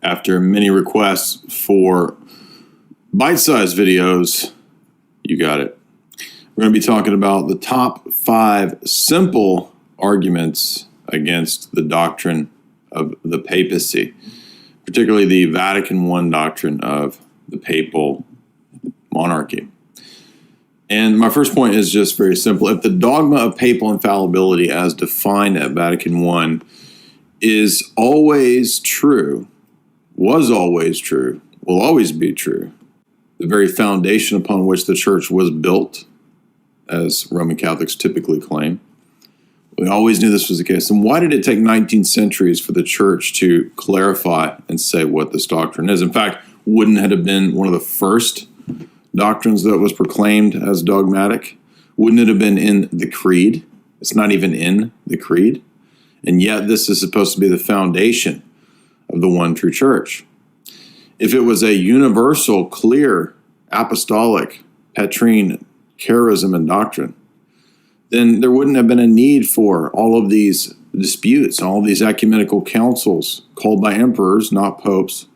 After many requests for bite-sized videos, you got it. We're going to be talking about the top 5 simple arguments against the doctrine of the papacy, particularly the Vatican I doctrine of the papal monarchy. And my first point is just very simple. If the dogma of papal infallibility as defined at Vatican I is always true, was always true, will always be true, the very foundation upon which the church was built, as Roman Catholics typically claim, we always knew this was the case. And why did it take 19 centuries for the church to clarify and say what this doctrine is? In fact, wouldn't it have been one of the first doctrines that was proclaimed as dogmatic? Wouldn't it have been in the creed? It's not even in the creed. And yet this is supposed to be the foundation of the one true church. If it was a universal, clear, apostolic, Petrine charism and doctrine, then there wouldn't have been a need for all of these disputes, all of these ecumenical councils called by emperors, not popes.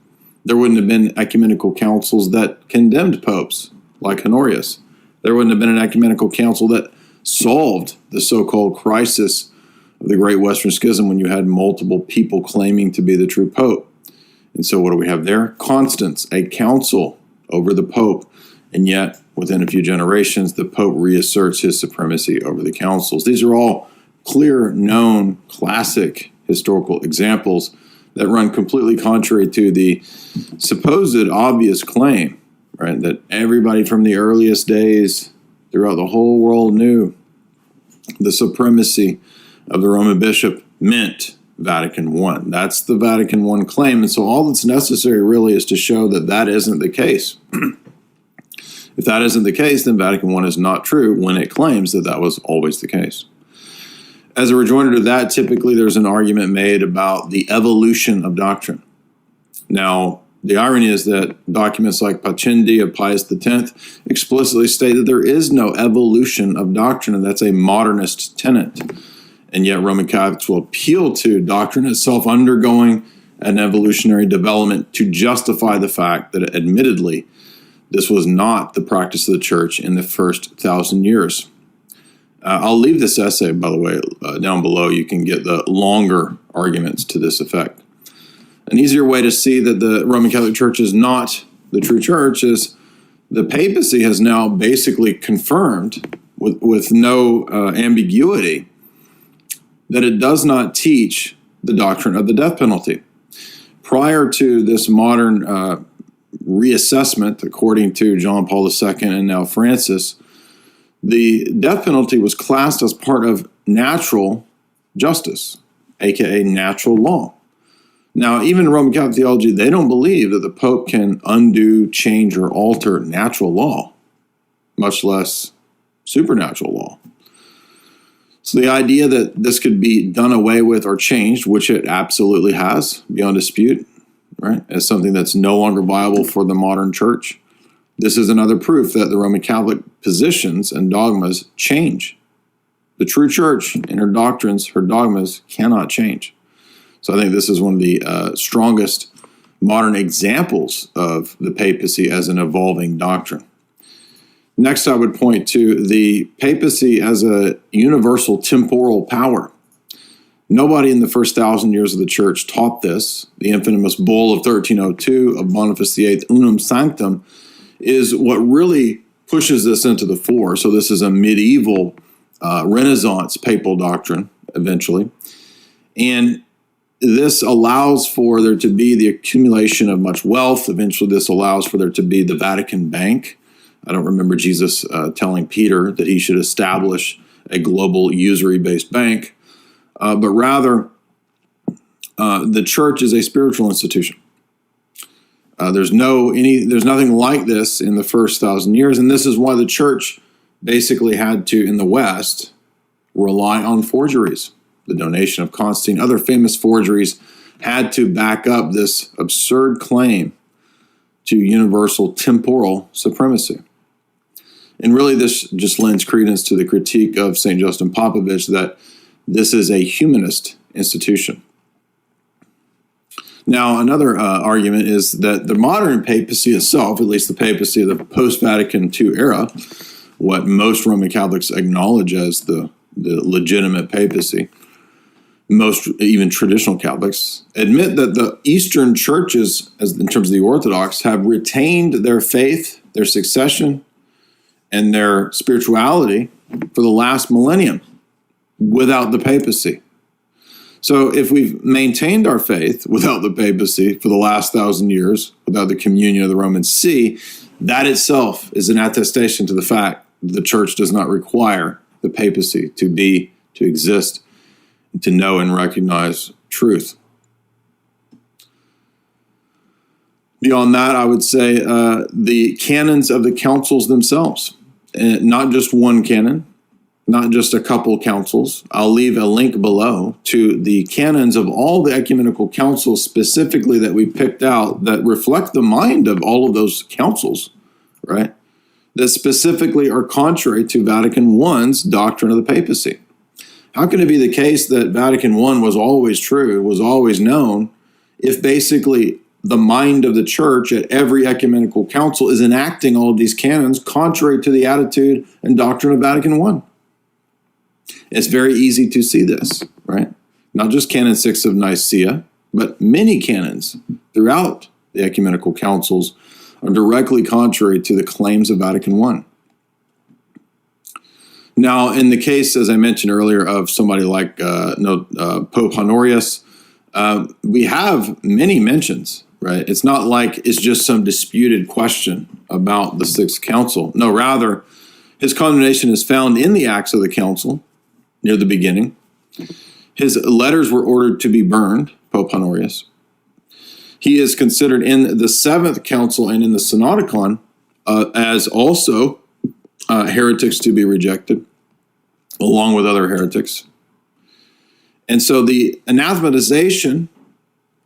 There wouldn't have been ecumenical councils that condemned popes, like Honorius. There wouldn't have been an ecumenical council that solved the so-called crisis of the Great Western Schism when you had multiple people claiming to be the true pope. And so what do we have there? Constance, a council over the pope. And yet, within a few generations, the Pope reasserts his supremacy over the councils. These are all clear, known, classic historical examples that run completely contrary to the supposed obvious claim, right, that everybody from the earliest days throughout the whole world knew the supremacy of the Roman bishop meant Vatican I. That's the Vatican I claim. And so all that's necessary really is to show that that isn't the case. If that isn't the case, then Vatican I is not true when it claims that that was always the case. As a rejoinder to that, typically there's an argument made about the evolution of doctrine. Now, the irony is that documents like Pacendi of Pius X explicitly state that there is no evolution of doctrine, and that's a modernist tenet. And yet Roman Catholics will appeal to doctrine itself undergoing an evolutionary development to justify the fact that admittedly this was not the practice of the church in the first 1,000 years. I'll leave this essay, by the way, down below. You can get the longer arguments to this effect. An easier way to see that the Roman Catholic Church is not the true church is the papacy has now basically confirmed with no ambiguity that it does not teach the doctrine of the death penalty. Prior to this modern reassessment, according to John Paul II and now Francis, the death penalty was classed as part of natural justice, aka natural law. Now, even in Roman Catholic theology, they don't believe that the Pope can undo, change, or alter natural law, much less supernatural law. So the idea that this could be done away with or changed, which it absolutely has, beyond dispute, right, as something that's no longer viable for the modern church. This is another proof that the Roman Catholic positions and dogmas change. The true church and her doctrines, her dogmas cannot change. So I think this is one of the strongest modern examples of the papacy as an evolving doctrine. Next, I would point to the papacy as a universal temporal power. Nobody in the first 1,000 years of the church taught this. The infamous bull of 1302 of Boniface VIII, Unum Sanctum, is what really pushes this into the fore. So this is a medieval Renaissance papal doctrine, eventually. And this allows for there to be the accumulation of much wealth. Eventually, this allows for there to be the Vatican Bank. I don't remember Jesus telling Peter that he should establish a global usury-based bank. But rather, the church is a spiritual institution. There's nothing like this in the first 1,000 years, and this is why the church basically had to, in the West, rely on forgeries. The donation of Constantine, other famous forgeries, had to back up this absurd claim to universal temporal supremacy. And really, this just lends credence to the critique of St. Justin Popovich that this is a humanist institution. Now, another argument is that the modern papacy itself, at least the papacy of the post-Vatican II era, what most Roman Catholics acknowledge as the legitimate papacy, most even traditional Catholics admit that the Eastern churches, as in terms of the Orthodox, have retained their faith, their succession, and their spirituality for the last millennium without the papacy. So if we've maintained our faith without the papacy for the last 1,000 years, without the communion of the Roman See, that itself is an attestation to the fact that the church does not require the papacy to exist, to know and recognize truth. Beyond that, I would say the canons of the councils themselves, not just one canon, not just a couple councils. I'll leave a link below to the canons of all the ecumenical councils specifically that we picked out that reflect the mind of all of those councils, right? That specifically are contrary to Vatican I's doctrine of the papacy. How can it be the case that Vatican I was always true, was always known, if basically the mind of the church at every ecumenical council is enacting all of these canons contrary to the attitude and doctrine of Vatican I? It's very easy to see this, right? Not just Canon 6 of Nicaea, but many canons throughout the ecumenical councils are directly contrary to the claims of Vatican I. Now, in the case, as I mentioned earlier, of somebody like Pope Honorius, we have many mentions, right? It's not like it's just some disputed question about the Sixth Council. No, rather, his condemnation is found in the Acts of the Council, near the beginning. His letters were ordered to be burned, Pope Honorius. He is considered in the Seventh Council and in the Synodicon as also heretics to be rejected, along with other heretics. And so the anathematization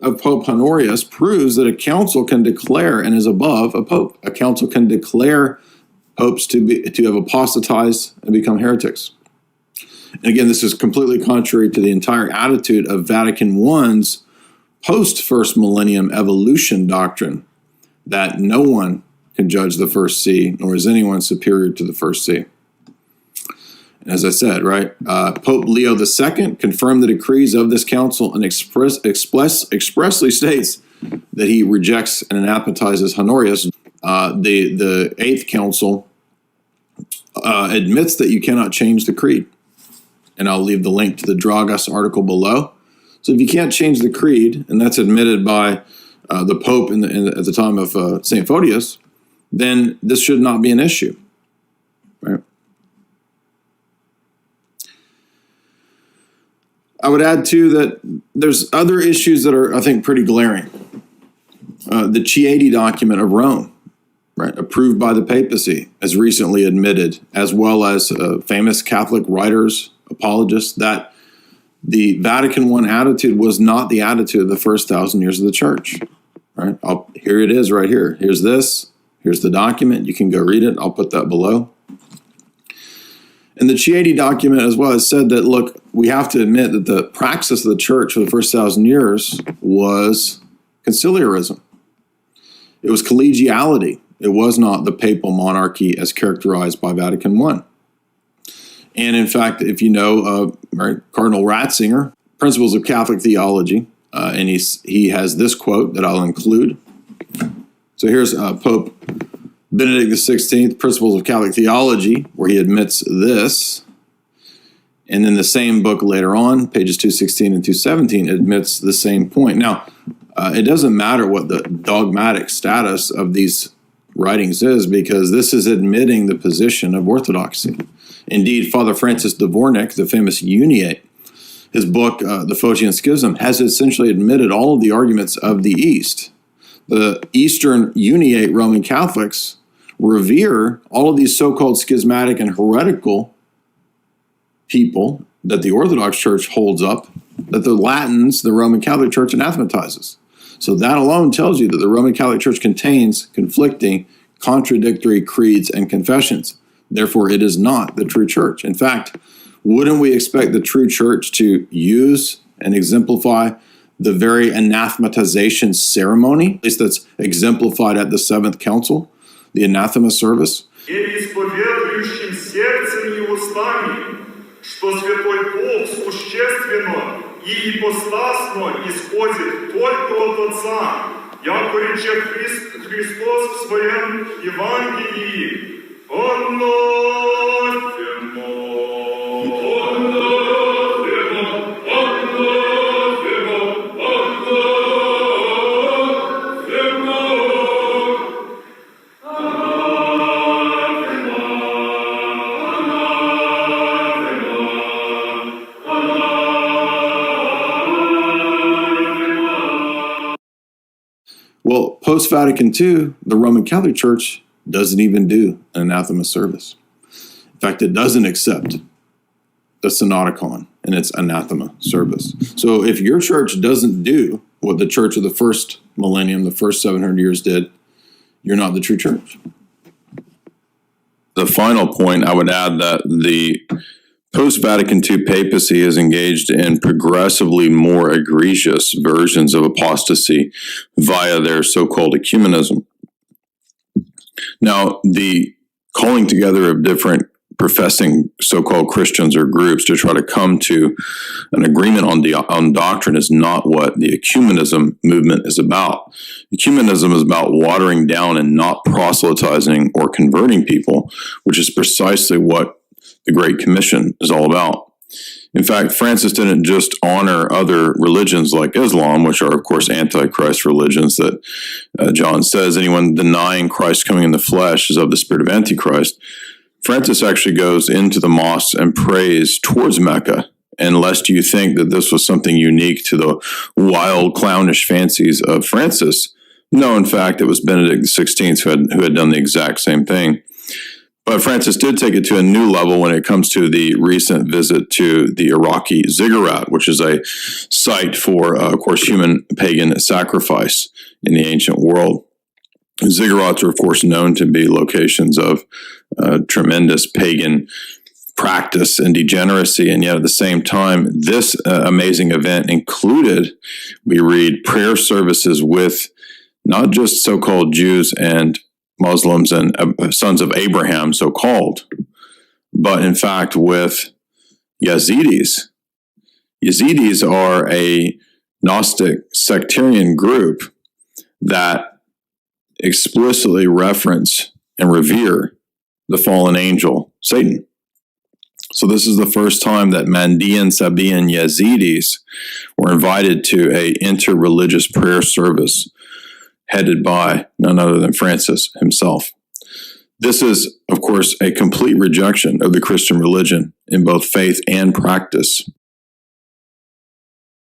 of Pope Honorius proves that a council can declare and is above a pope. A council can declare popes to have apostatized and become heretics. And again, this is completely contrary to the entire attitude of Vatican I's post-first millennium evolution doctrine, that no one can judge the first see, nor is anyone superior to the first see. And as I said, right, Pope Leo II confirmed the decrees of this council and expressly states that he rejects and anathematizes Honorius. The Eighth Council admits that you cannot change the creed. And I'll leave the link to the Dragas article below. So if you can't change the creed, and that's admitted by the Pope at the time of St. Photius, then this should not be an issue, right? I would add, too, that there's other issues that are, I think, pretty glaring. The Chieti document of Rome, right, approved by the papacy, as recently admitted, as well as famous Catholic writers, apologists, that the Vatican I attitude was not the attitude of the first 1,000 years of the church. Right? Here it is right here. Here's this. Here's the document. You can go read it. I'll put that below. And the Chieti document as well has said that, look, we have to admit that the praxis of the church for the first 1,000 years was conciliarism. It was collegiality. It was not the papal monarchy as characterized by Vatican I. And in fact, if you know Cardinal Ratzinger, Principles of Catholic Theology, and he has this quote that I'll include. So here's Pope Benedict XVI, Principles of Catholic Theology, where he admits this. And then the same book later on, pages 216 and 217, admits the same point. Now, it doesn't matter what the dogmatic status of these writings is, because this is admitting the position of orthodoxy. Indeed, Father Francis Dvornik, the famous Uniate, his book, The Photian Schism, has essentially admitted all of the arguments of the East. The Eastern Uniate Roman Catholics revere all of these so-called schismatic and heretical people that the Orthodox Church holds up, that the Latins, the Roman Catholic Church, anathematizes. So that alone tells you that the Roman Catholic Church contains conflicting, contradictory creeds and confessions. Therefore, it is not the true church. In fact, wouldn't we expect the true church to use and exemplify the very anathematization ceremony, at least that's exemplified at the Seventh Council, the anathema service. Исповедующим сердцем и устами, что Святой Дух существенно и ипостасно исходит только от Отца, яко рече Христос в своем Евангелии. Well, post-Vatican II, the Roman Catholic Church doesn't even do an anathema service. In fact, it doesn't accept the Synodicon in its anathema service. So if your church doesn't do what the church of the first millennium, the first 700 years did, you're not the true church. The final point, I would add that the post-Vatican II papacy is engaged in progressively more egregious versions of apostasy via their so-called ecumenism. Now, the calling together of different professing so-called Christians or groups to try to come to an agreement on doctrine is not what the ecumenism movement is about. Ecumenism is about watering down and not proselytizing or converting people, which is precisely what the Great Commission is all about. In fact, Francis didn't just honor other religions like Islam, which are, of course, antichrist religions that John says anyone denying Christ coming in the flesh is of the spirit of Antichrist. Francis actually goes into the mosques and prays towards Mecca. And lest you think that this was something unique to the wild, clownish fancies of Francis, no, in fact, it was Benedict XVI who had done the exact same thing. But Francis did take it to a new level when it comes to the recent visit to the Iraqi ziggurat, which is a site for, of course, human pagan sacrifice in the ancient world. Ziggurats are, of course, known to be locations of tremendous pagan practice and degeneracy, and yet at the same time, this amazing event included, we read, prayer services with not just so-called Jews and Muslims and sons of Abraham, so-called, but in fact with Yazidis. Yazidis are a Gnostic sectarian group that explicitly reference and revere the fallen angel, Satan. So this is the first time that Mandean Sabian Yazidis were invited to a inter-religious prayer service headed by none other than Francis himself. This is, of course, a complete rejection of the Christian religion in both faith and practice.